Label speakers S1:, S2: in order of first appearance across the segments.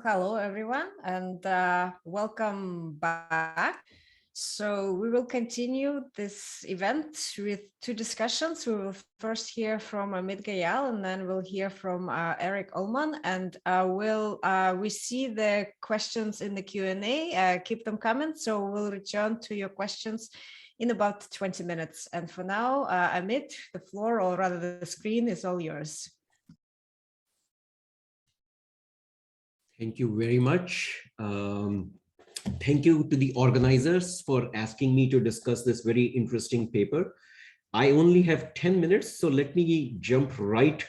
S1: Hello, everyone, and welcome back. So we will continue this event with two discussions. We will first hear from Amit Goyal, and then we'll hear from Uhlmann. And we see the questions in the Q&A. Keep them coming. So we'll return to your questions in about 20 minutes. And for now, Amit, the floor, or rather the screen, is all yours.
S2: Thank you very much. Thank you to the organizers for asking me to discuss this very interesting paper. I only have 10 minutes, so let me jump right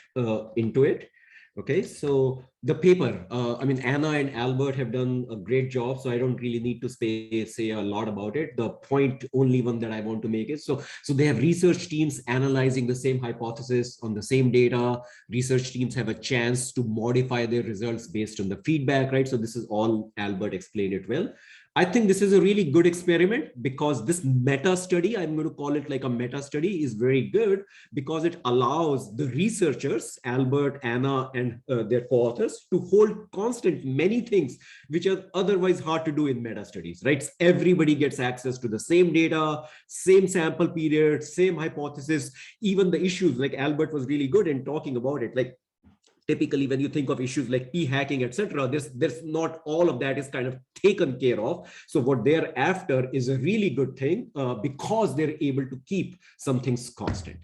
S2: into it. Okay, so the paper, I mean, Anna and Albert have done a great job, so I don't really need to say a lot about it. The point, only one that I want to make is, so they have research teams analyzing the same hypothesis on the same data. Research teams have a chance to modify their results based on the feedback, right? So this is all, Albert explained it well. I think this is a really good experiment because this meta study, I'm going to call it like a meta study, is very good because it allows the researchers, Albert, Anna, and their co-authors to hold constant many things which are otherwise hard to do in meta studies, right? Everybody gets access to the same data, same sample period, same hypothesis, even the issues. Like Albert was really good in talking about it. Like typically when you think of issues like p-hacking, etc., there's not all of that is kind of taken care of. So what they're after is a really good thing because they're able to keep some things constant.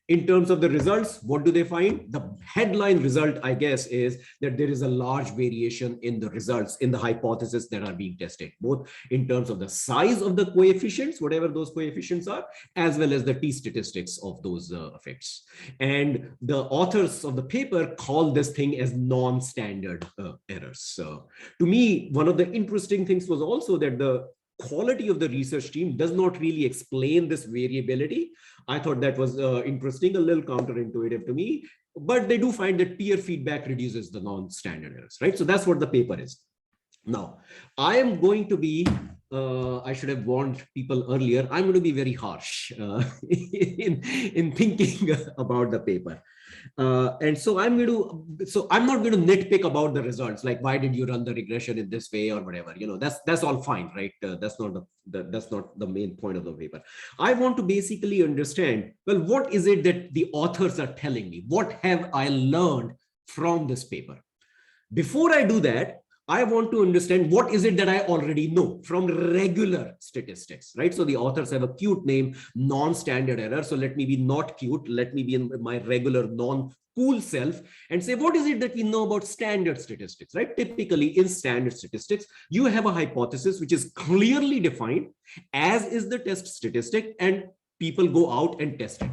S2: In terms of the results, what do they find? The headline result, I guess, is that there is a large variation in the results, in the hypotheses that are being tested, both in terms of the size of the coefficients, whatever those coefficients are, as well as the t-statistics of those effects. And the authors of the paper call this thing as non-standard errors. So to me, one of the interesting things was also that the quality of the research team does not really explain this variability. I thought that was interesting, a little counterintuitive to me, but they do find that peer feedback reduces the non-standard errors, right? So that's what the paper is. Now, I am going to be, I should have warned people earlier, I'm going to be very harsh in thinking about the paper. And so I'm not going to nitpick about the results, like why did you run the regression in this way or whatever, that's all fine, right? That's not that's not the main point of the paper. I want to basically understand, well, what is it that the authors are telling me? What have I learned from this paper? Before I do that, I want to understand what is it that I already know from regular statistics, right? So the authors have a cute name, non-standard error. So let me be not cute. Let me be in my regular non-cool self and say, what is it that we know about standard statistics, right? Typically in standard statistics, you have a hypothesis which is clearly defined, as is the test statistic, and people go out and test it.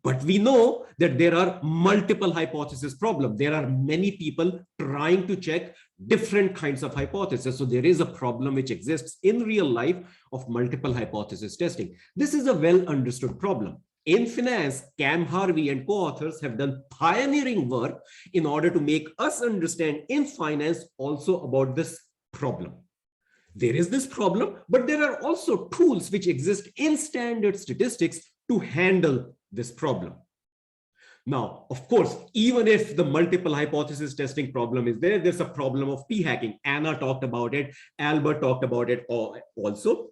S2: But we know that there are multiple hypothesis problems. There are many people trying to check different kinds of hypotheses. So there is a problem which exists in real life of multiple hypothesis testing. This is a well understood problem. In finance, Cam Harvey and co-authors have done pioneering work in order to make us understand in finance also about this problem. There is this problem, but there are also tools which exist in standard statistics to handle this problem. Now, of course, even if the multiple hypothesis testing problem is there, there's a problem of p-hacking. Anna talked about it. Albert talked about it also.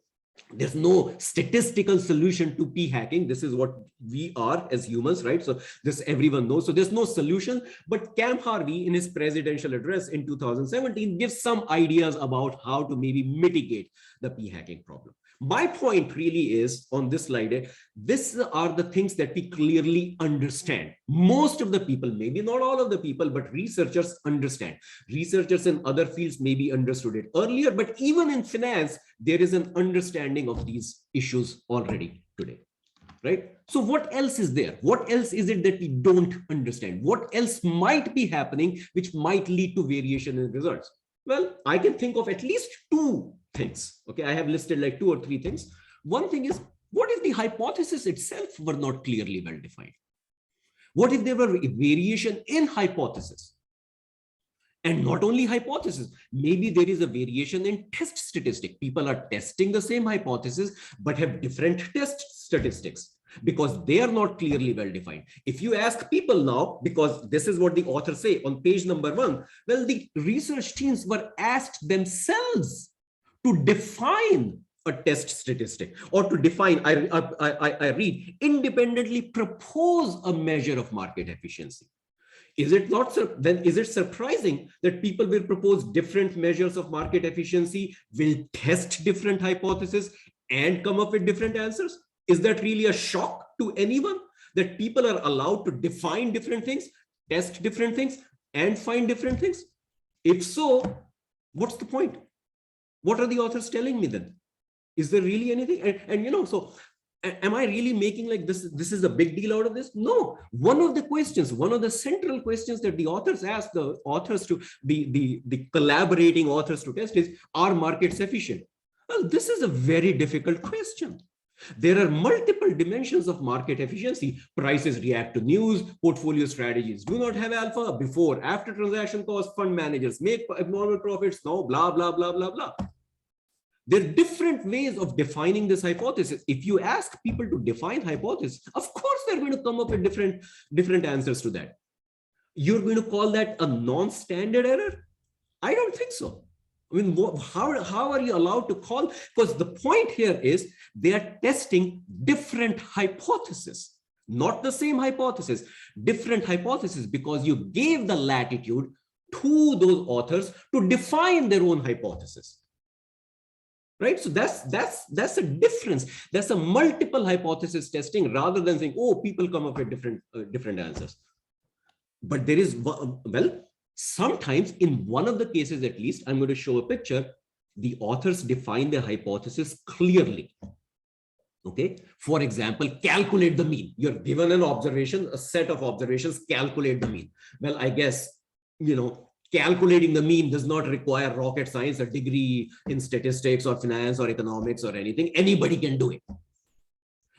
S2: There's no statistical solution to p-hacking. This is what we are as humans, right? So this everyone knows. So there's no solution. But Cam Harvey, in his presidential address in 2017, gives some ideas about how to maybe mitigate the p-hacking problem. My point really is on this slide, these are the things that we clearly understand. Most of the people, maybe not all of the people, but researchers understand. Researchers in other fields maybe understood it earlier, but even in finance, there is an understanding of these issues already today, right? So what else is there? What else is it that we don't understand? What else might be happening which might lead to variation in results? Well, I can think of at least two things. Okay, I have listed like 2 or 3 things. One thing is, what if the hypothesis itself were not clearly well defined? What if there were variation in hypothesis? And not only hypothesis, maybe there is a variation in test statistic. People are testing the same hypothesis, but have different test statistics. because they are not clearly well defined. If you ask people now, because this is what the authors say on page number 1, well, the research teams were asked themselves to define a test statistic, or to define, I read, independently propose a measure of market efficiency. Is it not, then is it surprising that people will propose different measures of market efficiency, will test different hypotheses and come up with different answers? Is that really a shock to anyone, that people are allowed to define different things, test different things, and find different things? If so, what's the point? What are the authors telling me then? Is there really anything? And you know, so am I really making like this is a big deal out of this? No. One of the questions, one of the central questions that the authors ask the authors to, the collaborating authors to test is, are markets efficient? Well, this is a very difficult question. There are multiple dimensions of market efficiency. Prices react to news, portfolio strategies do not have alpha, before, after transaction costs, fund managers make abnormal profits, no, blah, blah, blah, blah, blah. There are different ways of defining this hypothesis. If you ask people to define hypothesis, of course they're going to come up with different answers to that. You're going to call that a non-standard error? I don't think so. I mean, how are you allowed to call? Because the point here is they are testing different hypotheses, not the same hypothesis, different hypotheses, because you gave the latitude to those authors to define their own hypothesis. Right? So that's a difference. That's a multiple hypothesis testing, rather than saying, oh, people come up with different answers. But there is, well, sometimes in one of the cases, at least, I'm going to show a picture, the authors define their hypothesis clearly. Okay. For example, calculate the mean. You're given an observation, a set of observations, calculate the mean. Well, I guess, you know, calculating the mean does not require rocket science, a degree in statistics or finance or economics or anything. Anybody can do it.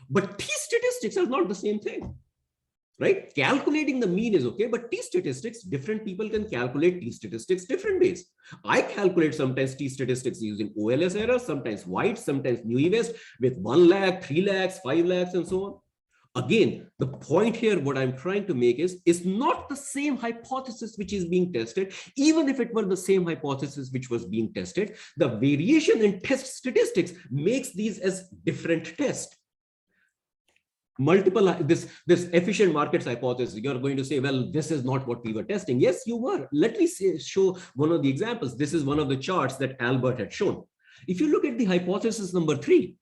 S2: But t-statistics are not the same thing, right? Calculating the mean is okay, but t-statistics, different people can calculate t-statistics different ways. I calculate sometimes t-statistics using OLS errors, sometimes white, sometimes New West with 1 lakh, 3 lakhs, 5 lakhs, and so on. Again, the point here, what I'm trying to make is not the same hypothesis which is being tested. Even if it were the same hypothesis which was being tested, the variation in test statistics makes these as different tests. Multiple, this efficient markets hypothesis, you're going to say, well, this is not what we were testing. Yes, you were. Let me show one of the examples. This is one of the charts that Albert had shown. If you look at the hypothesis number 3,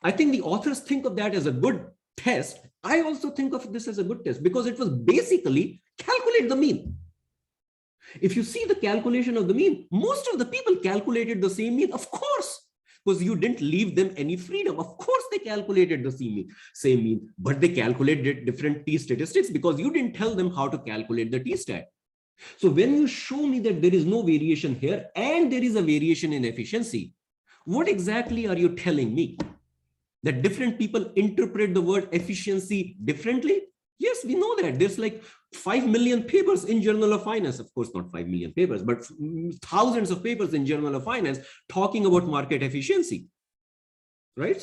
S2: I think the authors think of that as a good test. I also think of this as a good test, because it was basically calculate the mean. If you see the calculation of the mean, most of the people calculated the same mean, of course, because you didn't leave them any freedom. Of course, they calculated the same mean, but they calculated different t-statistics because you didn't tell them how to calculate the t-stat. So when you show me that there is no variation here and there is a variation in efficiency, what exactly are you telling me? That different people interpret the word efficiency differently? Yes, we know that. There's like 5 million papers in Journal of Finance. Of course, not 5 million papers, but thousands of papers in Journal of Finance talking about market efficiency. Right?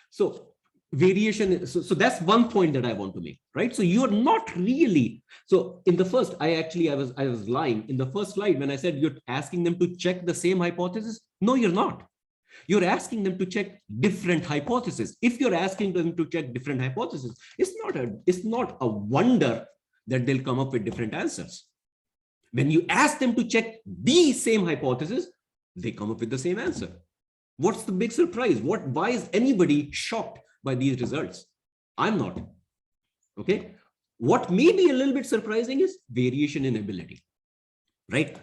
S2: So variation. So that's one point that I want to make. Right? So you're not really. So in the first, I was lying. In the first slide, when I said you're asking them to check the same hypothesis, no, you're not. You're asking them to check different hypotheses. If you're asking them to check different hypotheses, it's not a wonder that they'll come up with different answers. When you ask them to check the same hypothesis, they come up with the same answer. What's the big surprise? Why is anybody shocked by these results? I'm not. Okay. What may be a little bit surprising is variation in ability, right?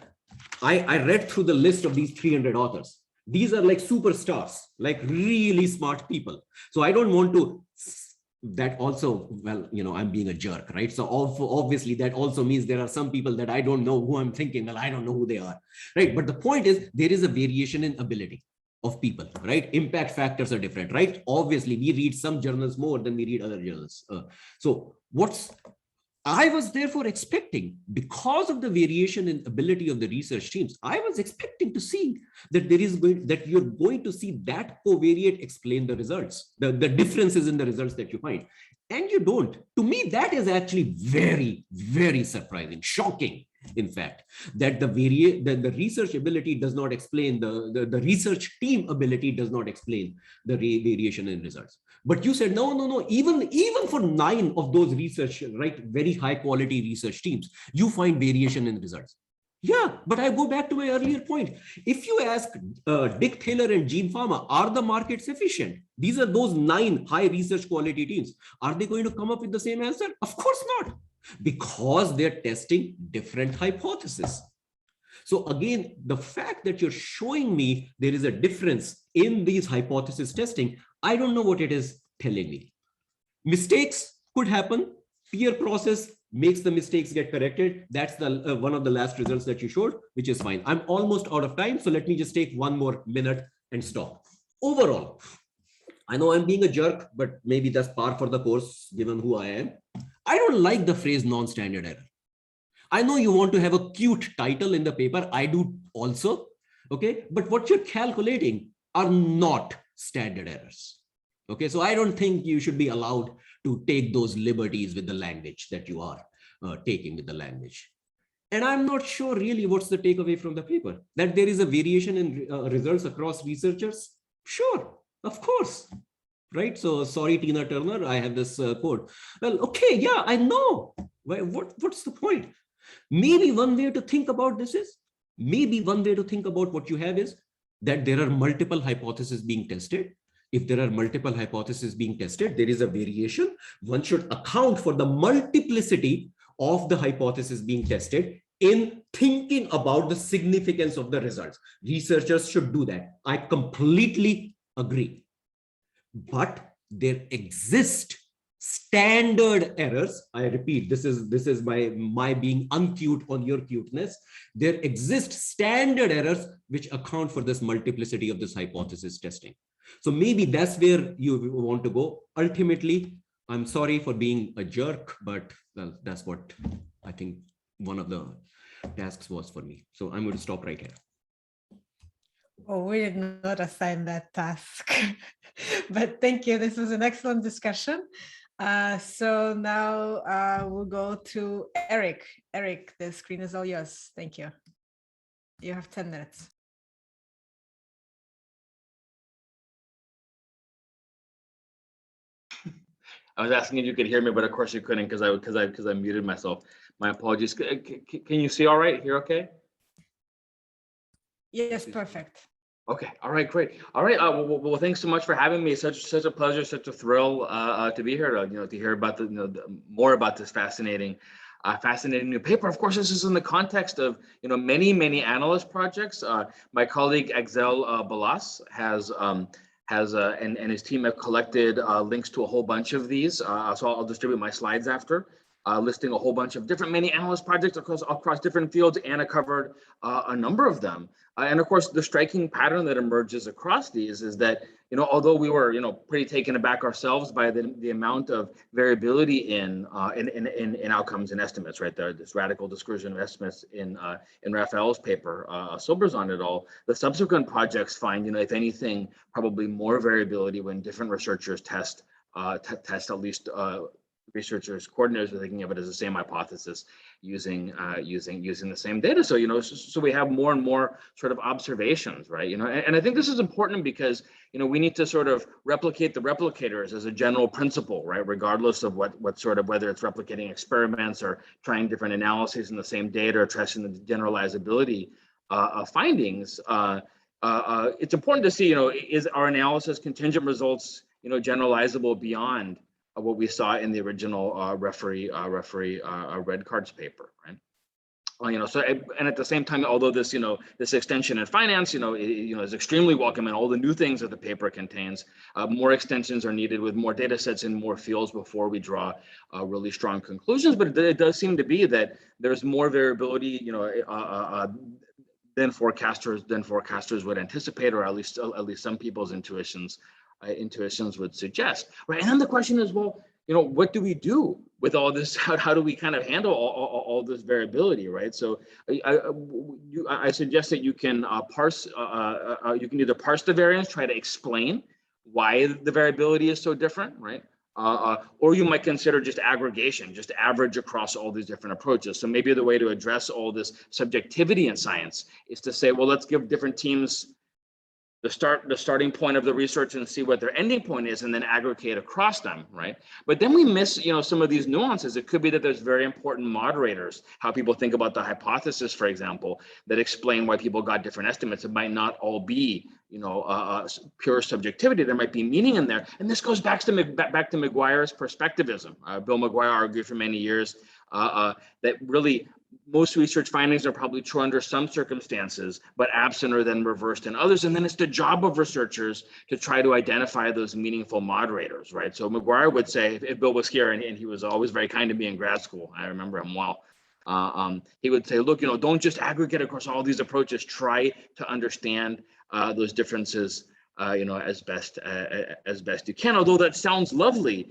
S2: I read through the list of these 300 authors. These are like superstars, like really smart people. So I don't want to, that also, well, you know, I'm being a jerk, right? So obviously that also means there are some people that I don't know who I'm thinking, well, I don't know who they are, right? But the point is there is a variation in ability of people, right? Impact factors are different, right? Obviously we read some journals more than we read other journals. So I was therefore expecting, because of the variation in ability of the research teams, I was expecting to see that that you're going to see that covariate explain the results, the differences in the results that you find. And you don't. To me, that is actually very, very surprising, shocking, in fact, that the research ability does not explain, the research team ability does not explain the variation in results. But you said, no, even for 9 of those research, right, very high quality research teams, you find variation in results. Yeah, but I go back to my earlier point. If you ask Dick Taylor and Gene Pharma, are the markets efficient? These are those 9 high research quality teams. Are they going to come up with the same answer? Of course not, because they're testing different hypotheses. So again, the fact that you're showing me there is a difference in these hypothesis testing, I don't know what it is telling me. Mistakes could happen. Peer process makes the mistakes get corrected. That's the one of the last results that you showed, which is fine. I'm almost out of time, so let me just take 1 more minute and stop. Overall, I know I'm being a jerk, but maybe that's par for the course given who I am. I don't like the phrase non-standard error. I know you want to have a cute title in the paper. I do also. Okay. But what you're calculating are not standard errors. Okay. So I don't think you should be allowed to take those liberties with the language that you are taking with the language. And I'm not sure really what's the takeaway from the paper, that there is a variation in results across researchers. Sure. Of course. Right. So sorry, Tina Turner, I have this quote. Well, okay. Yeah, I know. What's the point? Maybe one way to think about this is, maybe one way to think about what you have is that there are multiple hypotheses being tested. If there are multiple hypotheses being tested, there is a variation. One should account for the multiplicity of the hypothesis being tested in thinking about the significance of the results. Researchers should do that. I completely agree. But there exist standard errors. I repeat, this is my being uncute on your cuteness. There exist standard errors which account for this multiplicity of this hypothesis testing. So maybe that's where you want to go. Ultimately, I'm sorry for being a jerk, but well, that's what I think one of the tasks was for me. So I'm going to stop right here.
S1: Oh, we did not assign that task, but thank you. This was an excellent discussion. So now we'll go to Eric. Eric, the screen is all yours. Thank you. You have 10 minutes.
S3: I was asking if you could hear me, but of course you couldn't because I muted myself. My apologies. Can you see all right? Here, okay?
S1: Yes, perfect.
S3: Okay. All right. Great. All right. Well, thanks so much for having me. Such a pleasure, such a thrill to be here. To hear about more about this fascinating new paper. Of course, this is in the context of many analyst projects. My colleague Axel Balas has and his team have collected links to a whole bunch of these. So I'll distribute my slides after. Listing a whole bunch of many analyst projects across different fields. Anna covered a number of them. And of course, the striking pattern that emerges across these is that, although we were, pretty taken aback ourselves by the amount of variability in outcomes and estimates, right there, this radical dispersion of estimates in Raphael's paper, Silberzahn et al. The subsequent projects find, if anything, probably more variability when different researchers test at least researchers, coordinators are thinking of it as the same hypothesis using the same data. So, so we have more and more sort of observations, right? And I think this is important because, we need to sort of replicate the replicators as a general principle, right? Regardless of what sort of, whether it's replicating experiments or trying different analyses in the same data or testing the generalizability of findings. It's important to see, is our analysis contingent results, generalizable beyond what we saw in the original referee red cards paper, right? So and at the same time, although this this extension in finance is extremely welcome, and all the new things that the paper contains, more extensions are needed with more data sets in more fields before we draw really strong conclusions. But it does seem to be that there's more variability than forecasters would anticipate, or at least some people's intuitions would suggest, right? And then the question is, well, what do we do with all this, how do we kind of handle all this variability, right? So I suggest that you can parse, you can either parse the variance, try to explain why the variability is so different, right? Or you might consider just aggregation, just average across all these different approaches. So maybe the way to address all this subjectivity in science is to say, well, let's give different teams the starting point of the research and see what their ending point is, and then aggregate across them, right? But then we miss, some of these nuances. It could be that there's very important moderators, how people think about the hypothesis, for example, that explain why people got different estimates. It might not all be, pure subjectivity. There might be meaning in there, and this goes back to McGuire's perspectivism. Bill McGuire argued for many years that really most research findings are probably true under some circumstances, but absent or then reversed in others. And then it's the job of researchers to try to identify those meaningful moderators, right? So McGuire would say, if Bill was here, and he was always very kind to me in grad school, I remember him well, he would say, look, don't just aggregate across all these approaches, try to understand those differences as best you can. Although that sounds lovely,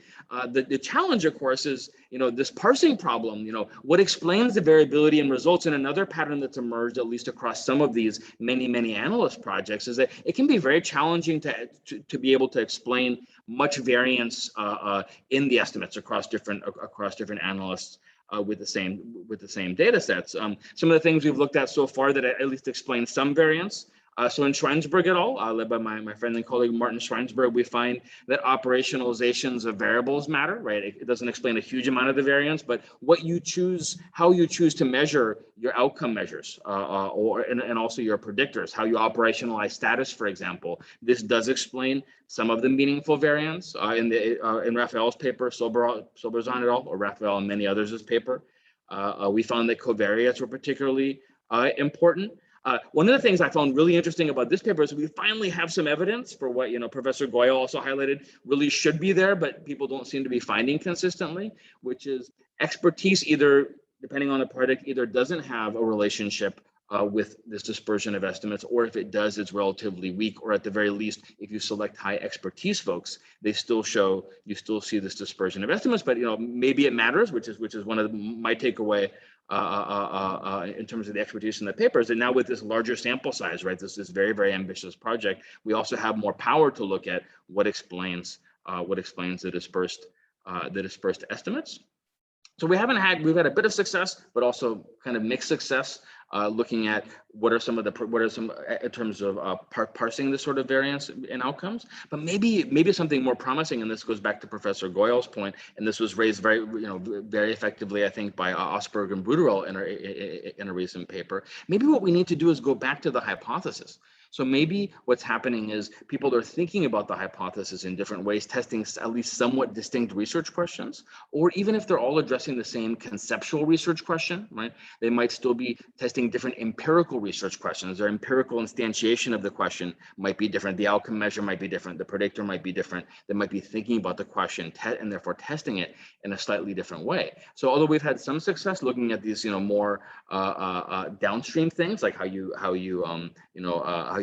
S3: the challenge, of course, is this parsing problem. What explains the variability in results? And another pattern that's emerged, at least across some of these many analyst projects, is that it can be very challenging to be able to explain much variance in the estimates across different analysts. With the same data sets. Some of the things we've looked at so far that at least explain some variance. So in Schreinsberg et al., led by my friend and colleague Martin Schreinsberg, we find that operationalizations of variables matter, right? It doesn't explain a huge amount of the variance, but what you choose, how you choose to measure your outcome measures, and also your predictors, how you operationalize status, for example. This does explain some of the meaningful variance in Raphael's paper, Soberzon et al., or Raphael and many others' paper. We found that covariates were particularly important. One of the things I found really interesting about this paper is we finally have some evidence for what Professor Goyal also highlighted really should be there, but people don't seem to be finding consistently, which is expertise either, depending on the project, either doesn't have a relationship with this dispersion of estimates, or if it does, it's relatively weak, or at the very least, if you select high expertise folks, you still see this dispersion of estimates. But maybe it matters, which is one of my takeaway in terms of the expertise in the papers. And now with this larger sample size, right, this very ambitious project, we also have more power to look at what explains the dispersed estimates. So we've had a bit of success, but also kind of mixed success, looking at what are some in terms of parsing this sort of variance in outcomes. But maybe something more promising, and this goes back to Professor Goyal's point, and this was raised very effectively, I think, by Osberg and Bruderell in a recent paper. Maybe what we need to do is go back to the hypothesis. So maybe what's happening is people are thinking about the hypothesis in different ways, testing at least somewhat distinct research questions, or even if they're all addressing the same conceptual research question, right? They might still be testing different empirical research questions. Their empirical instantiation of the question might be different. The outcome measure might be different. The predictor might be different. They might be thinking about the question and therefore testing it in a slightly different way. So although we've had some success looking at these, more downstream things, like how you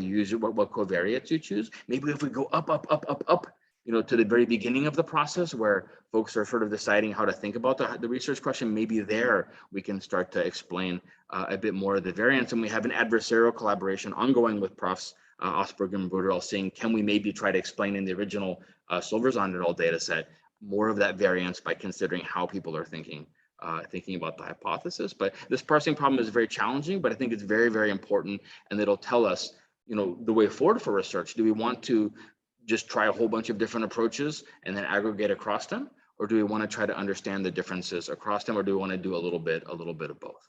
S3: use it, what covariates you choose. Maybe if we go up, to the very beginning of the process where folks are sort of deciding how to think about the research question, maybe there we can start to explain a bit more of the variance. And we have an adversarial collaboration ongoing with Profs. Osberg and Bruderell, saying, can we maybe try to explain in the original Silverzon et al. Data set more of that variance by considering how people are thinking about the hypothesis. But this parsing problem is very challenging, but I think it's very important, and it'll tell us the way forward for research. Do we want to just try a whole bunch of different approaches and then aggregate across them, or do we want to try to understand the differences across them, or do we want to do a little bit of both?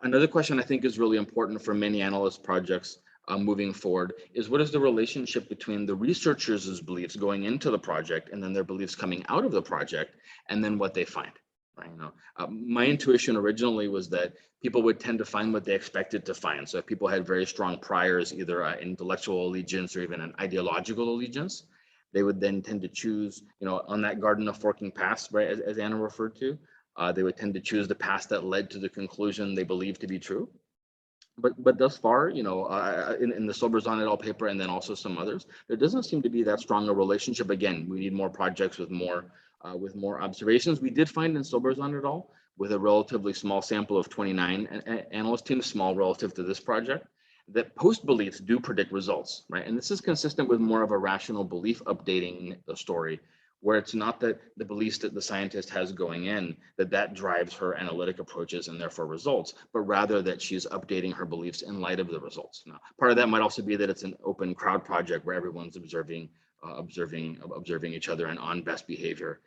S3: Another question I think is really important for many analyst projects moving forward is, what is the relationship between the researchers' beliefs going into the project and then their beliefs coming out of the project, and then what they find, right? My intuition originally was that people would tend to find what they expected to find. So if people had very strong priors, either intellectual allegiance or even an ideological allegiance, they would then tend to choose, on that garden of forking paths, right, as Anna referred to, they would tend to choose the path that led to the conclusion they believed to be true. But thus far, in the Silverzon et al. Paper, and then also some others, there doesn't seem to be that strong a relationship. Again, we need more projects with more with more observations. We did find in Silberzon et al., with a relatively small sample of 29 analyst teams, small relative to this project, that post beliefs do predict results, right? And this is consistent with more of a rational belief updating the story, where it's not that the beliefs that the scientist has going in, that drives her analytic approaches and therefore results, but rather that she's updating her beliefs in light of the results. Now, part of that might also be that it's an open crowd project where everyone's observing each other and on best behavior,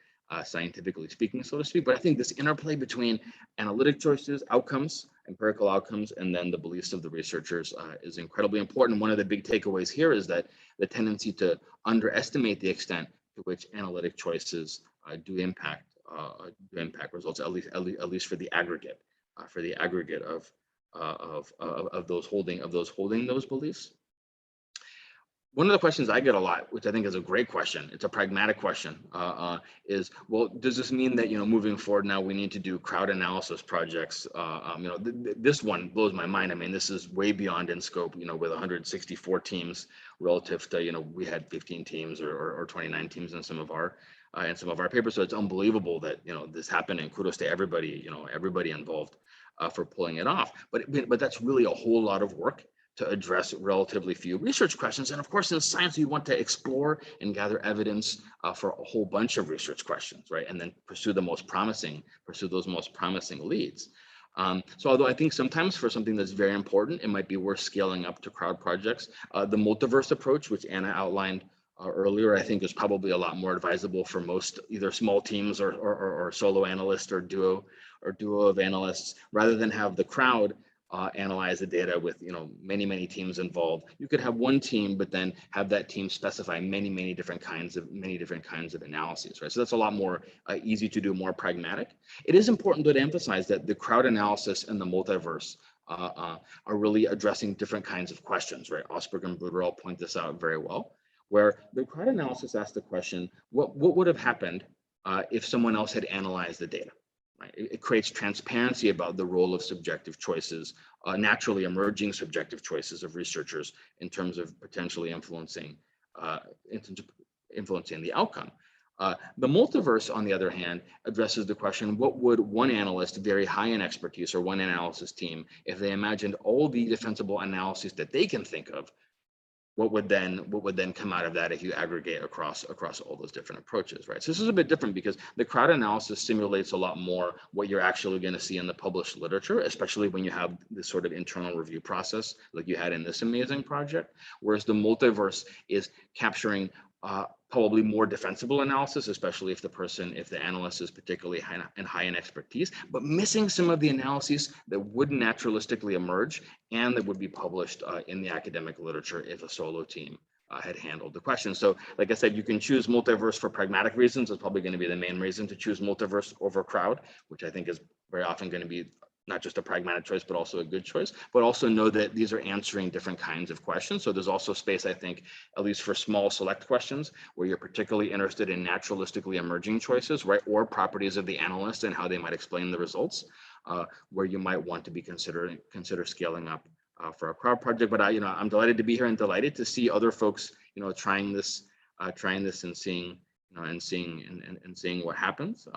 S3: scientifically speaking, so to speak. But I think this interplay between analytic choices, outcomes, empirical outcomes, and then the beliefs of the researchers is incredibly important. One of the big takeaways here is that the tendency to underestimate the extent to which analytic choices do impact results, at least for the aggregate, of those holding those beliefs. One of the questions I get a lot, which I think is a great question, it's a pragmatic question, is, well, does this mean that, moving forward now we need to do crowd analysis projects? This one blows my mind. I mean, this is way beyond in scope, with 164 teams relative to, we had 15 teams or 29 teams in some of our papers. So it's unbelievable that, this happened, and kudos to everybody, everybody involved for pulling it off. But that's really a whole lot of work to address relatively few research questions. And of course, in science, you want to explore and gather evidence for a whole bunch of research questions, right? And then pursue those most promising leads. So although I think sometimes for something that's very important, it might be worth scaling up to crowd projects. The multiverse approach, which Anna outlined earlier, I think is probably a lot more advisable for most either small teams or solo analysts or duo of analysts, rather than have the crowd analyze the data with many teams involved. You could have one team, but then have that team specify many different kinds of analyses, right? So that's a lot more easy to do, more pragmatic. It is important to emphasize that the crowd analysis and the multiverse are really addressing different kinds of questions, right? Osberg and Bruderell point this out very well, where the crowd analysis asks the question, what would have happened if someone else had analyzed the data? Right? It creates transparency about the role of subjective choices, naturally emerging subjective choices of researchers in terms of potentially influencing the outcome. The multiverse, on the other hand, addresses the question, what would one analyst very high in expertise or one analysis team, if they imagined all the defensible analyses that they can think of, what would then come out of that if you aggregate across all those different approaches, right? So this is a bit different because the crowd analysis simulates a lot more what you're actually going to see in the published literature, especially when you have this sort of internal review process like you had in this amazing project, whereas the multiverse is capturing probably more defensible analysis, especially if the analyst is particularly high in expertise, but missing some of the analyses that would naturalistically emerge and that would be published in the academic literature if a solo team had handled the question. So like I said, you can choose multiverse for pragmatic reasons. It's probably going to be the main reason to choose multiverse over crowd, which I think is very often going to be not just a pragmatic choice, but also a good choice, but also know that these are answering different kinds of questions. So there's also space, I think, at least for small select questions where you're particularly interested in naturalistically emerging choices, right? Or properties of the analyst and how they might explain the results, where you might want to be consider scaling up for a crowd project. But I'm delighted to be here and delighted to see other folks, trying this and seeing, and seeing what happens.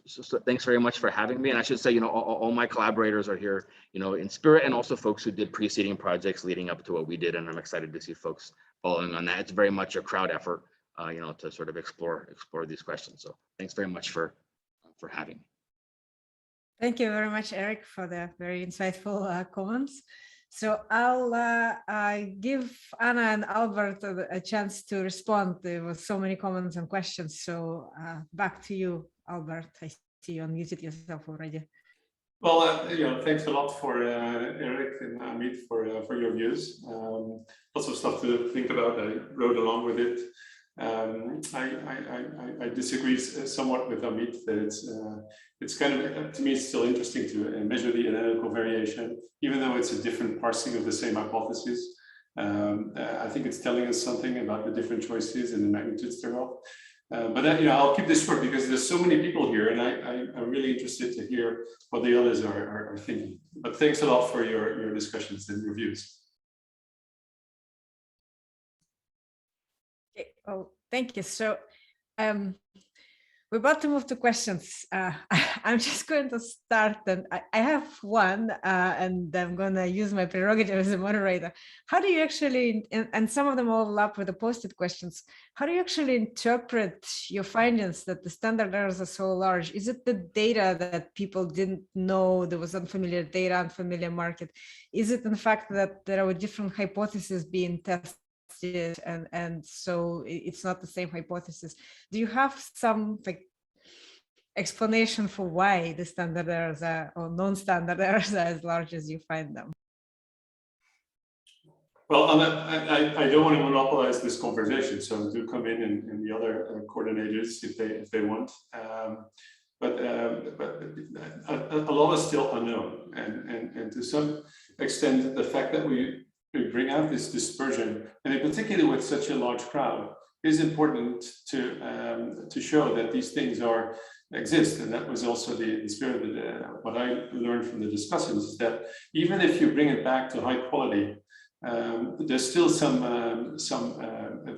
S3: So thanks very much for having me. And I should say, all my collaborators are here, in spirit, and also folks who did preceding projects leading up to what we did. And I'm excited to see folks following on that. It's very much a crowd effort, to sort of explore these questions. So thanks very much for having me.
S1: Thank you very much, Eric, for the very insightful comments. So I'll give Anna and Albert a chance to respond. There were so many comments and questions. So back to you, Albert. I see you unmuted yourself already.
S4: Well, thanks a lot for Eric and Amit for your views. Lots of stuff to think about. I wrote along with it. I disagree somewhat with Amit that it's kind of, to me, it's still interesting to measure the analytical variation, even though it's a different parsing of the same hypothesis. I think it's telling us something about the different choices and the magnitudes thereof. But I'll keep this short because there's so many people here, and I'm really interested to hear what the others are thinking. But thanks a lot for your discussions and your views.
S1: Okay, well, thank you. So We're about to move to questions. I'm just going to start, and I have one, and I'm going to use my prerogative as a moderator. How do you actually, and some of them overlap with the posted questions, how do you actually interpret your findings that the standard errors are so large? Is it the data that people didn't know, there was unfamiliar data, unfamiliar market? Is it in fact that there are different hypotheses being tested? And so it's not the same hypothesis. Do you have some explanation for why the standard errors are, or non-standard errors are as large as you find them?
S4: Well, I don't want to monopolize this conversation, so do come in and the other coordinators if they want. But a lot is still unknown, and to some extent, the fact that we bring out this dispersion, and in particular with such a large crowd, is important to show that these things exist. And that was also the spirit of what I learned from the discussants, is that even if you bring it back to high quality, there's still some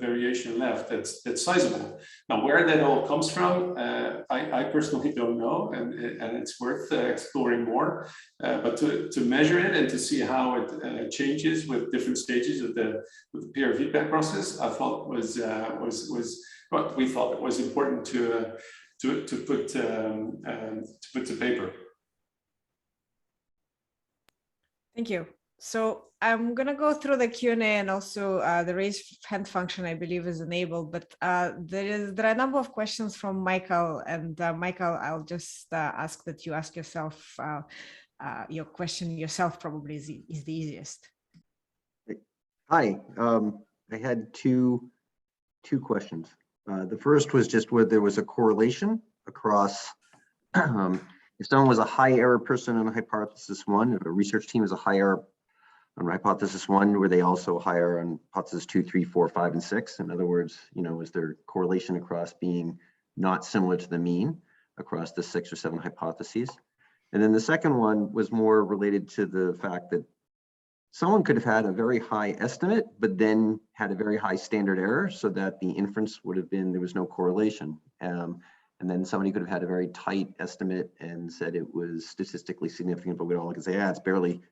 S4: variation left that's sizable. Now, where that all comes from, I personally don't know, and it's worth exploring more. But to measure it and to see how it changes with different stages of the peer feedback process, I thought was what we thought it was important to put to paper.
S1: Thank you. So I'm going to go through the Q&A, and also the raise hand function, I believe, is enabled. But there are a number of questions from Michael. And Michael, I'll just ask that you ask yourself your question yourself, probably is the easiest.
S5: Hi, I had two questions. The first was just whether there was a correlation across if someone was a high error person on hypothesis 1, if a research team is a high error on hypothesis 1, were they also higher on hypothesis 2, 3, 4, 5, and 6? In other words, is there correlation across being not similar to the mean across the 6 or 7 hypotheses? And then the second one was more related to the fact that someone could have had a very high estimate, but then had a very high standard error, so that the inference would have been there was no correlation. And then somebody could have had a very tight estimate and said it was statistically significant, but we'd all look and say, it's barely,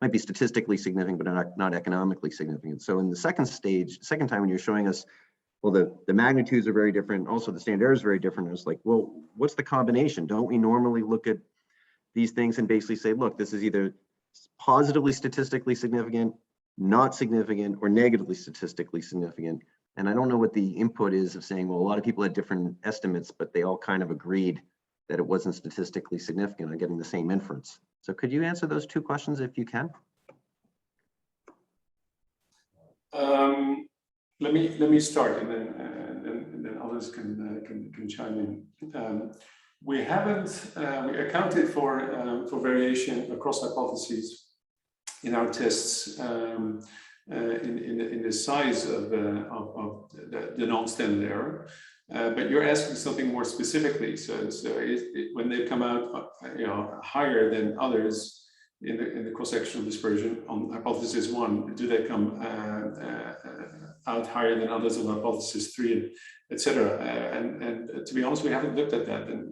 S5: might be statistically significant, but not economically significant. So in the second time when you're showing us, well, the magnitudes are very different, also the standard error is very different, it's like, well, what's the combination? Don't we normally look at these things and basically say, look, this is either positively statistically significant, not significant, or negatively statistically significant? And I don't know what the input is of saying, well, a lot of people had different estimates, but they all kind of agreed that it wasn't statistically significant on getting the same inference. So could you answer those two questions if you can?
S4: Let me start, and then others can chime in. We accounted for variation across hypotheses in our tests. In the size of the non-standard error, but you're asking something more specifically. So when they come out, higher than others in the cross-sectional dispersion on hypothesis 1, do they come out higher than others on hypothesis 3, etc. And to be honest, we haven't looked at that. And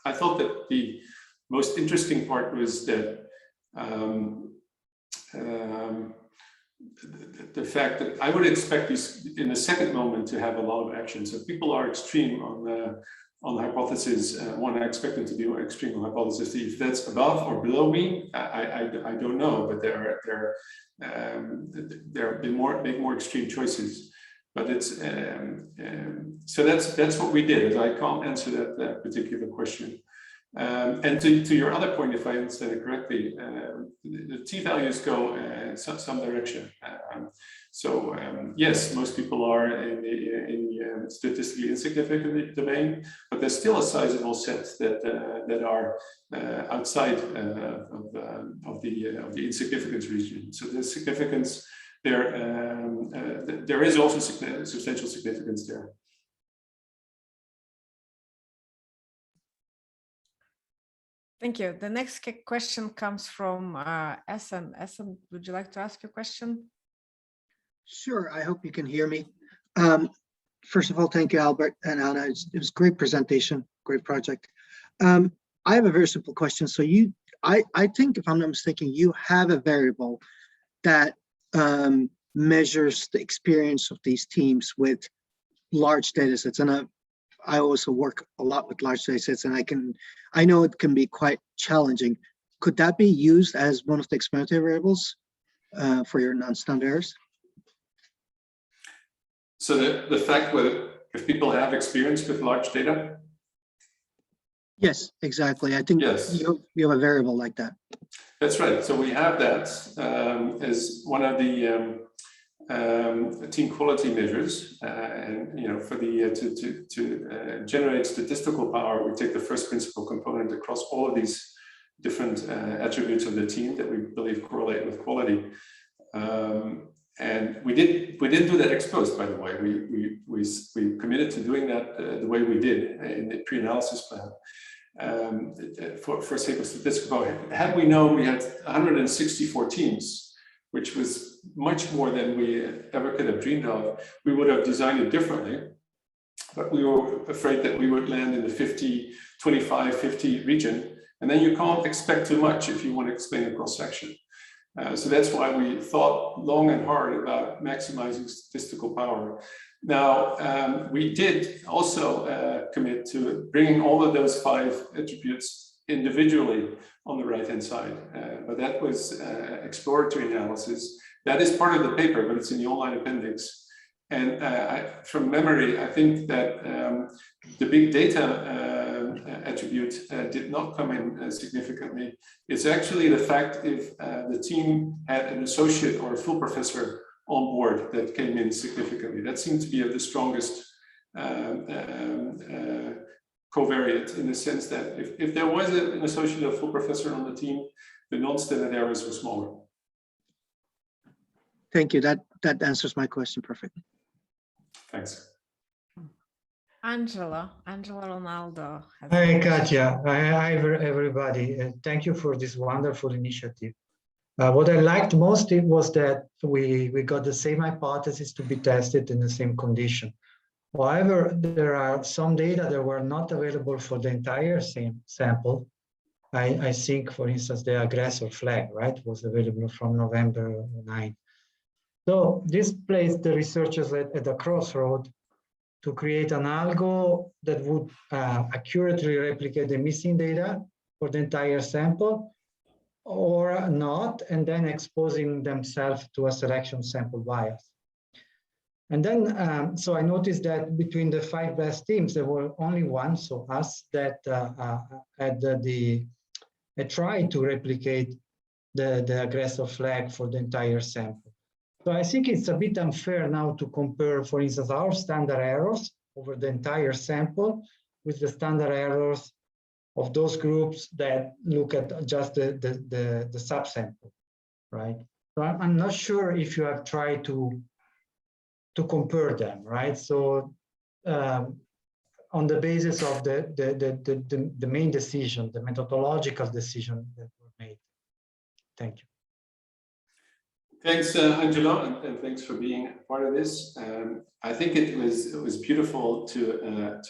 S4: I thought that the most interesting part was that. The fact that I would expect these in the second moment to have a lot of action. So people are extreme on hypothesis 1. I expect them to be extreme on hypothesis 3. If that's above or below mean, I don't know, but they're make more extreme choices. But it's so that's what we did. I can't answer that particular question. And to your other point, if I understand it correctly, the t-values go some direction. Yes, most people are in the statistically insignificant domain, but there's still a sizable set that are outside of the insignificance region. So the significance there is also substantial significance there.
S1: Thank you. The next question comes from Essen. Essen, would you like to ask your question?
S6: Sure. I hope you can hear me. First of all, thank you, Albert and Anna. It was a great presentation, great project. I have a very simple question. So I think, if I'm not mistaken, you have a variable that measures the experience of these teams with large data sets. And I also work a lot with large data sets, and I know it can be quite challenging. Could that be used as one of the explanatory variables for your non-standard errors?
S4: So the fact whether if people have experience with large data?
S6: Yes, exactly. I think
S4: yes.
S6: you have a variable like that.
S4: That's right. So we have that as one of the team quality measures, and for the to generate statistical power, we take the first principal component across all of these different attributes of the team that we believe correlate with quality. And we didn't do that ex post, by the way. We committed to doing that the way we did in the pre-analysis plan. For sake of statistical power. Had we known we had 164 teams, which was much more than we ever could have dreamed of, we would have designed it differently. But we were afraid that we would land in the 50, 25, 50 region. And then you can't expect too much if you want to explain a cross-section. So that's why we thought long and hard about maximizing statistical power. Now, we did also commit to bringing all of those 5 attributes individually on the right-hand side. But that was exploratory analysis. That is part of the paper, but it's in the online appendix. And from memory, I think that the big data attribute did not come in significantly. It's actually the fact if the team had an associate or a full professor on board that came in significantly. That seemed to be of the strongest covariate, in the sense that if there was an associate or full professor on the team, the non-standard errors were smaller.
S6: Thank you. That answers my question perfectly.
S4: Thanks.
S1: Angela Ronaldo.
S7: Hi, Katja. Hi, everybody. Thank you for this wonderful initiative. What I liked most was that we got the same hypothesis to be tested in the same condition. However, there are some data that were not available for the entire same sample. I think, for instance, the aggressor flag, right, was available from November 9. So this placed the researchers at a crossroad to create an algo that would accurately replicate the missing data for the entire sample, or not, and then exposing themselves to a selection sample bias. And then, so I noticed that between the 5 best teams, there were only one, so us, that had tried to replicate the aggressor flag for the entire sample. So I think it's a bit unfair now to compare, for instance, our standard errors over the entire sample with the standard errors of those groups that look at just the subsample, right? So I'm not sure if you have tried to compare them, right? So on the basis of the main decision, the methodological decision that were made. Thank you.
S4: Thanks, Angelo, and thanks for being part of this. I think it was beautiful to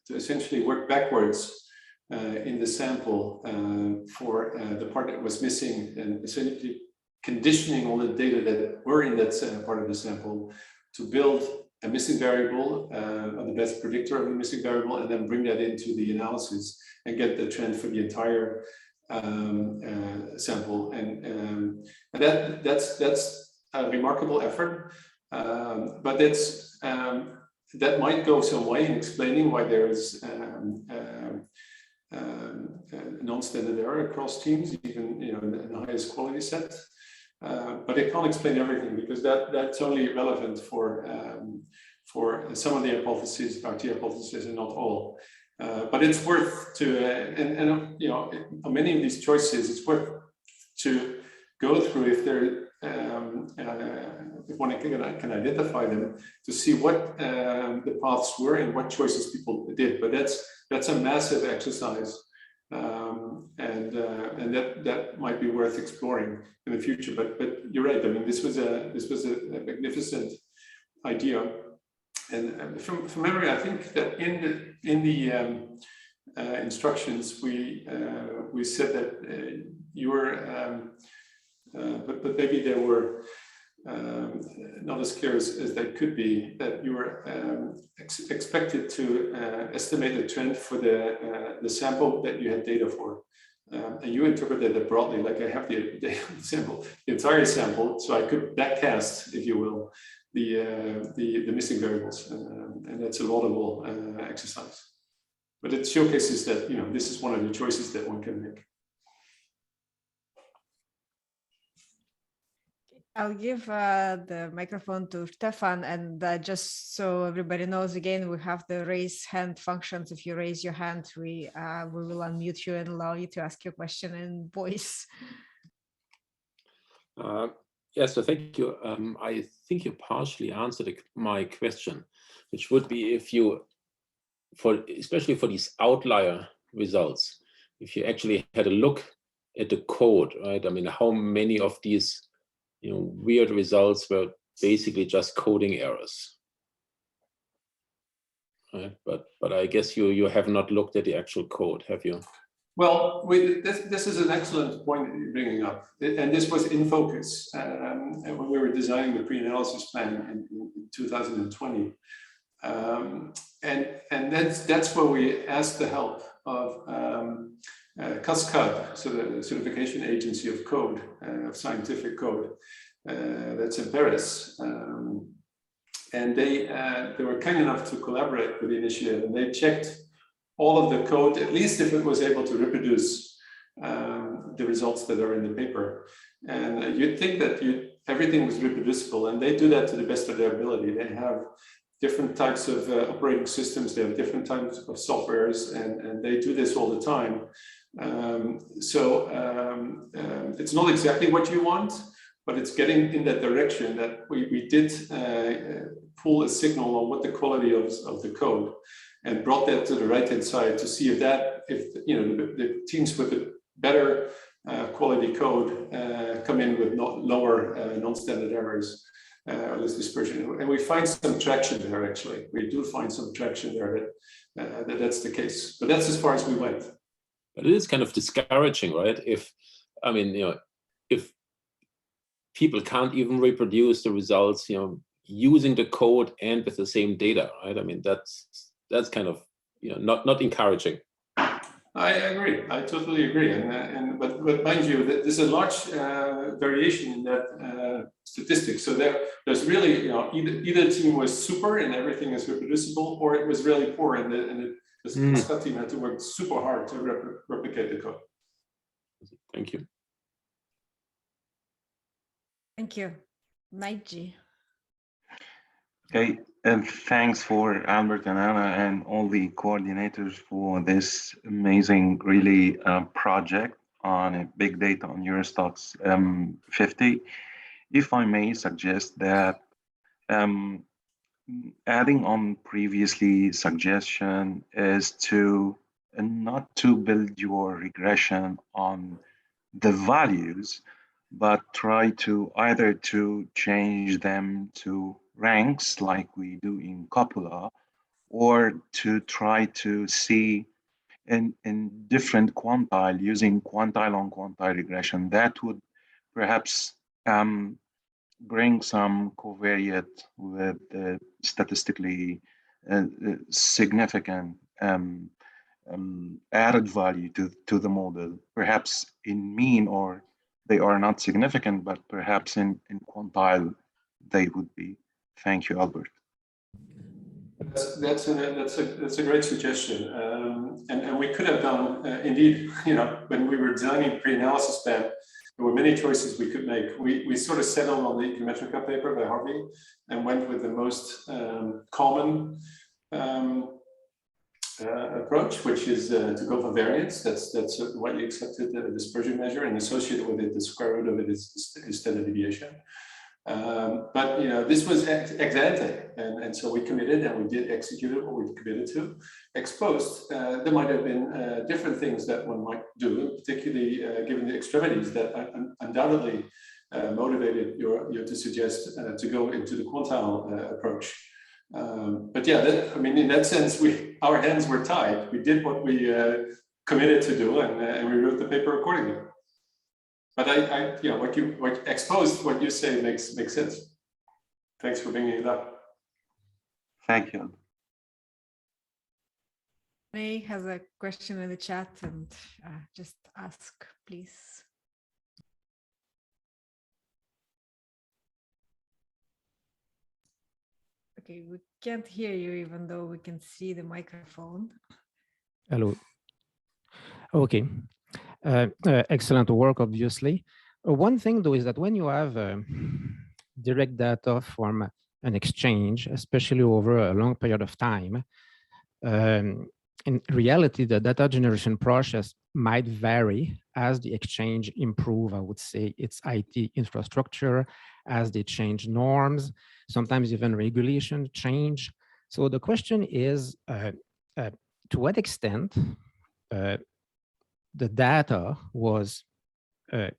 S4: essentially work backwards in the sample for the part that was missing, and essentially conditioning all the data that were in that part of the sample to build a missing variable, or the best predictor of the missing variable, and then bring that into the analysis and get the trend for the entire sample. And that's a remarkable effort, but that might go some way in explaining why there is non-standard error across teams, even in the highest quality set. But it can't explain everything, because that's only relevant for some of the hypotheses, RT hypotheses, and not all. But it's worth to, and on many of these choices, it's worth to go through if there, if one can identify them, to see what the paths were and what choices people did. But that's a massive exercise, and that might be worth exploring in the future. But you're right. I mean, this was a magnificent idea. And from memory, I think that in the instructions we said that you were, but maybe they were not as clear as they could be, that you were expected to estimate the trend for the sample that you had data for. And you interpreted it broadly, like I have the sample, the entire sample, so I could backcast, if you will, the missing variables, and that's a laudable exercise. But it showcases that this is one of the choices that one can make.
S1: I'll give the microphone to Stefan, and just so everybody knows, again, we have the raise hand functions. If you raise your hand, we will unmute you and allow you to ask your question in voice.
S8: Yes, so thank you. I think you partially answered my question, which would be if you, especially for these outlier results, if you actually had a look at the code, right? I mean, how many of these weird results were basically just coding errors, right? But I guess you have not looked at the actual code, have you?
S4: Well, this is an excellent point that you're bringing up, and this was in focus when we were designing the pre-analysis plan in 2020, and that's where we asked the help of CASCAD, so the certification agency of code, of scientific code, that's in Paris, and they were kind enough to collaborate with the initiative, and they checked all of the code, at least if it was able to reproduce the results that are in the paper. And you'd think that everything was reproducible, and they do that to the best of their ability. They have different types of operating systems, they have different types of softwares, and they do this all the time. It's not exactly what you want, but it's getting in that direction that we did pull a signal on what the quality of the code, and brought that to the right-hand side to see if the teams with the better quality code come in with lower non-standard errors or less dispersion. And we find some traction there, actually. We do find some traction there that's the case. But that's as far as we went.
S8: But it is kind of discouraging, right? If people can't even reproduce the results, using the code and with the same data, right? I mean, that's kind of not encouraging.
S4: I agree. I totally agree. But mind you, there's a large variation in that statistic. So there's really either the team was super and everything is reproducible, or it was really poor and the SCAD team had to work super hard to replicate the code.
S8: Thank you.
S1: Thank you, Naiji.
S9: Okay, and thanks for Albert and Anna and all the coordinators for this amazing, really project on big data on Eurostoxx 50. If I may suggest that adding on previously suggestion is to not to build your regression on the values, but try to either to change them to ranks like we do in Coppola, or to try to see in different quantile, using quantile on quantile regression. That would perhaps bring some covariate with statistically significant added value to the model, perhaps in mean, or they are not significant, but perhaps in quantile they would be. Thank you, Albert.
S4: That's a great suggestion, and we could have done indeed. When we were designing pre-analysis plan, there were many choices we could make. We sort of settled on the Econometrica paper by Harvey and went with the most common approach, which is to go for variance. That's a widely accepted dispersion measure, and associated with it, the square root of it is standard deviation. But this was ex ante, and so we committed, and we did execute what we committed to. Ex post, there might have been different things that one might do, particularly given the extremities that undoubtedly motivated you to suggest to go into the quantile approach. But yeah, I mean, in that sense, our hands were tied. We did what we committed to do, and we wrote the paper accordingly. But yeah, what exposed what you say makes sense. Thanks for bringing it up.
S9: Thank you.
S1: May has a question in the chat, and just ask, please. Okay, we can't hear you even though we can see the microphone.
S10: Hello. Okay. Excellent work, obviously. One thing, though, is that when you have direct data from an exchange, especially over a long period of time, in reality, the data generation process might vary as the exchange improve, I would say, its IT infrastructure, as they change norms, sometimes even regulation change. So the question is, to what extent the data was, the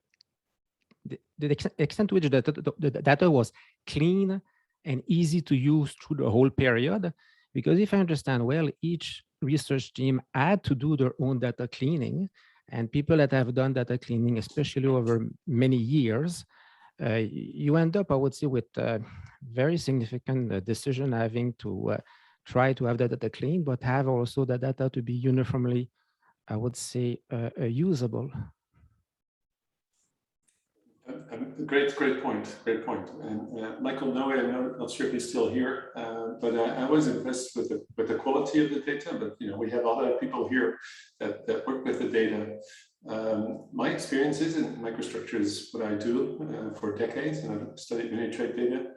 S10: extent to which the data was clean and easy to use through the whole period? Because if I understand well, each research team had to do their own data cleaning, and people that have done data cleaning, especially over many years, you end up, I would say, with a very significant decision having to try to have the data clean, but have also the data to be uniformly, I would say, usable.
S4: Great point. And Michael Noe, I'm not sure if he's still here, but I was impressed with the quality of the data. But we have other people here that work with the data. My experience is in microstructure is what I do for decades, and I've studied many trade data.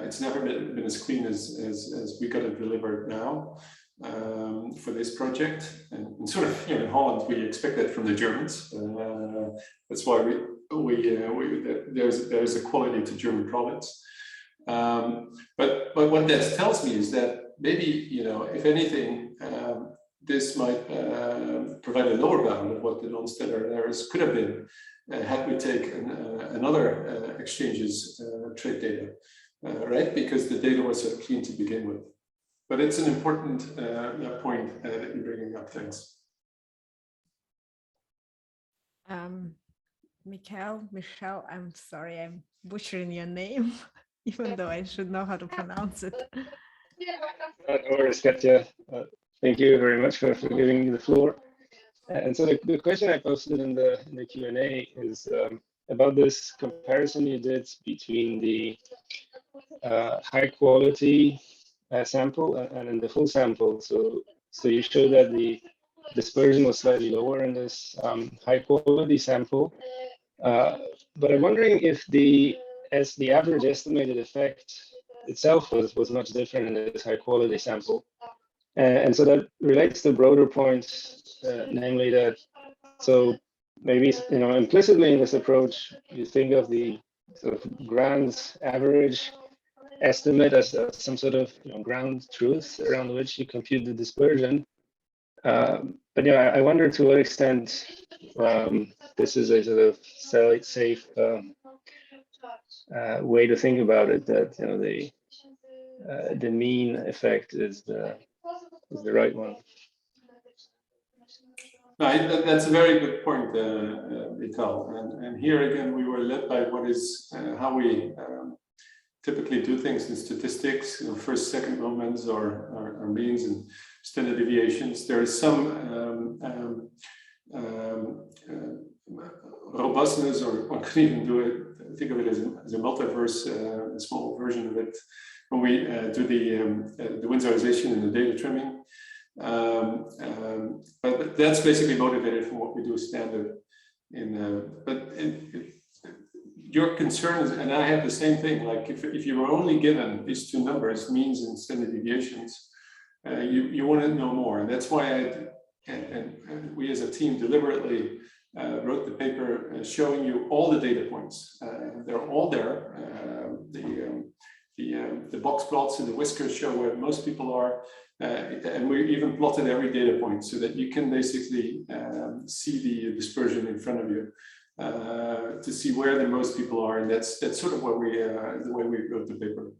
S4: It's never been as clean as we got it delivered now for this project. And sort of in Holland, we expect that from the Germans. That's why there's a quality to German products. But what that tells me is that maybe if anything, this might provide a lower bound of what the non-standard errors could have been had we taken another exchange's trade data, right? Because the data was so clean to begin with. But it's an important point that you're bringing up. Thanks.
S1: Michelle, I'm sorry, I'm butchering your name, even though I should know how to pronounce it.
S11: No worries, Katja. Thank you very much for giving me the floor. And so the question I posted in the Q&A is about this comparison you did between the high quality sample and in the full sample. So you show that the dispersion was slightly lower in this high quality sample. But I'm wondering if the average estimated effect itself was much different in this high quality sample. And so that relates to broader points, namely that, so maybe, implicitly in this approach, you think of the sort of grand average estimate as some sort of ground truth around which you compute the dispersion. But yeah, I wonder to what extent this is a sort of safe way to think about it, that the mean effect is the right one.
S4: No, that's a very good point, Vital. And here again, we were led by what is how we typically do things in statistics, first, second moments, or means and standard deviations. There is some robustness, or one could even do it, think of it as a multiverse, a small version of it, when we do the Windsorization and the data trimming. But that's basically motivated from what we do standard. Your concerns, and I have the same thing, like if you were only given these two numbers, means and standard deviations, you want to know more. And that's why and we as a team deliberately wrote the paper showing you all the data points. They're all there. The box plots and the whiskers show where most people are. And we even plotted every data point so that you can basically see the dispersion in front of you. To see where the most people are, and that's sort of what the way we wrote the paper.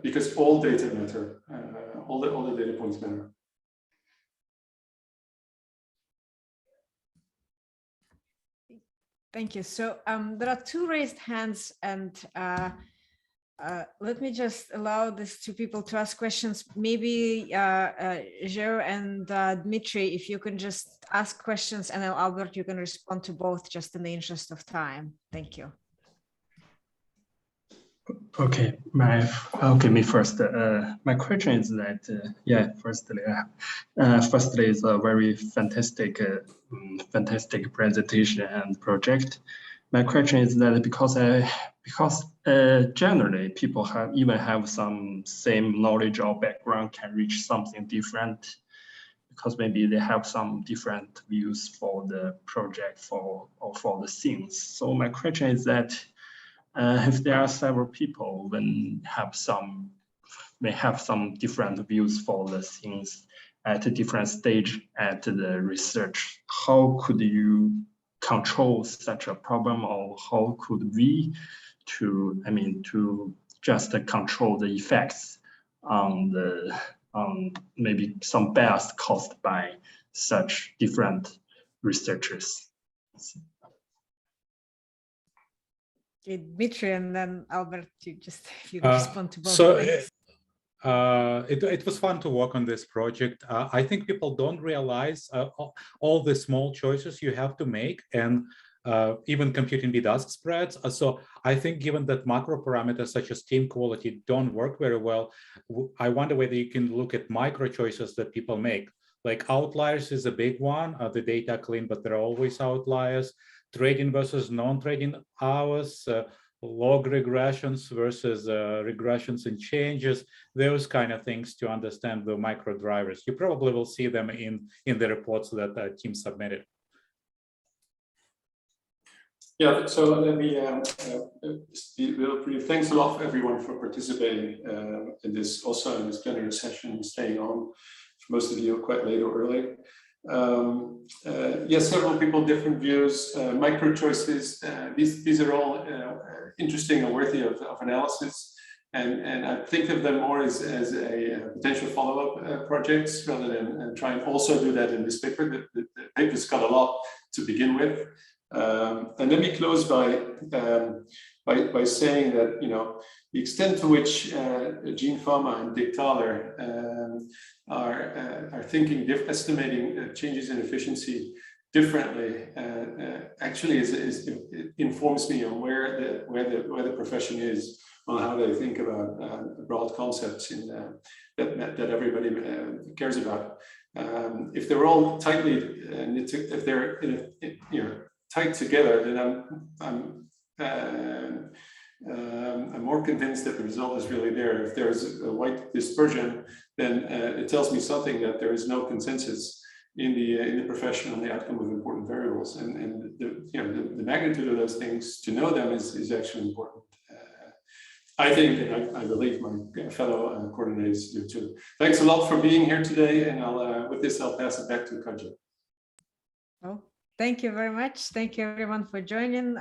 S4: because all data matter, all the data points matter.
S1: Thank you. So there are two raised hands, and let me just allow these two people to ask questions. Maybe Joe and Dmitry, if you can just ask questions, and then Albert, you can respond to both just in the interest of time. Thank you.
S12: Okay, me first. My question is that firstly, it's a very fantastic presentation and project. My question is that because generally people have some same knowledge or background can reach something different, because maybe they have some different views for the project or for the things. So my question is that if there are several people may have some different views for the things at a different stage at the research, how could you control such a problem, or how could we to just control the effects on maybe some bias caused by such different researchers?
S1: Okay, Dmitry, and then Albert, you respond to both.
S13: So it was fun to work on this project. I think people don't realize all the small choices you have to make, and even computing B-dust spreads. So I think given that macro parameters such as team quality don't work very well, I wonder whether you can look at micro choices that people make. Like outliers is a big one. The data are clean, but there are always outliers. Trading versus non-trading hours, log regressions versus regressions and changes, those kind of things to understand the micro drivers. You probably will see them in the reports that the team submitted.
S4: Yeah, so let me be real brief. Thanks a lot, everyone, for participating in this plenary session, staying on. For most of you, quite late or early. Yes, several people, different views, micro choices. These are all interesting and worthy of analysis. And I think of them more as a potential follow-up projects rather than try and also do that in this paper. The paper's got a lot to begin with. And let me close by saying that, the extent to which Gene Fama and Dick Thaler are thinking, estimating changes in efficiency differently, actually it informs me on where the profession is, on how they think about broad concepts that everybody cares about. If they're all tightly knit, if they're tight together, then I'm more convinced that the result is really there. If there's a wide dispersion, then it tells me something that there is no consensus in the profession on the outcome of important variables, and the magnitude of those things, to know them is actually important. I think, and I believe my fellow coordinators do too. Thanks a lot for being here today, and with this I'll pass it back to Katja.
S1: Well, thank you very much. Thank you everyone for joining.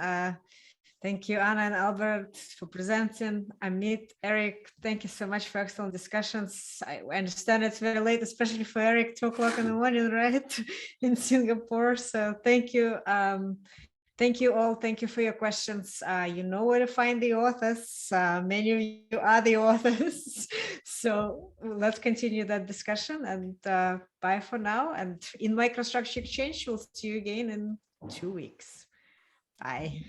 S1: Thank you, Anna and Albert, for presenting. Amit, Eric, thank you so much for excellent discussions. I understand it's very late, especially for Eric, 2 o'clock in the morning, right, in Singapore. So thank you. Thank you all. Thank you for your questions. You know where to find the authors. Many of you are the authors. So let's continue that discussion, and bye for now. And in Microstructure Exchange, we'll see you again in 2 weeks. Bye.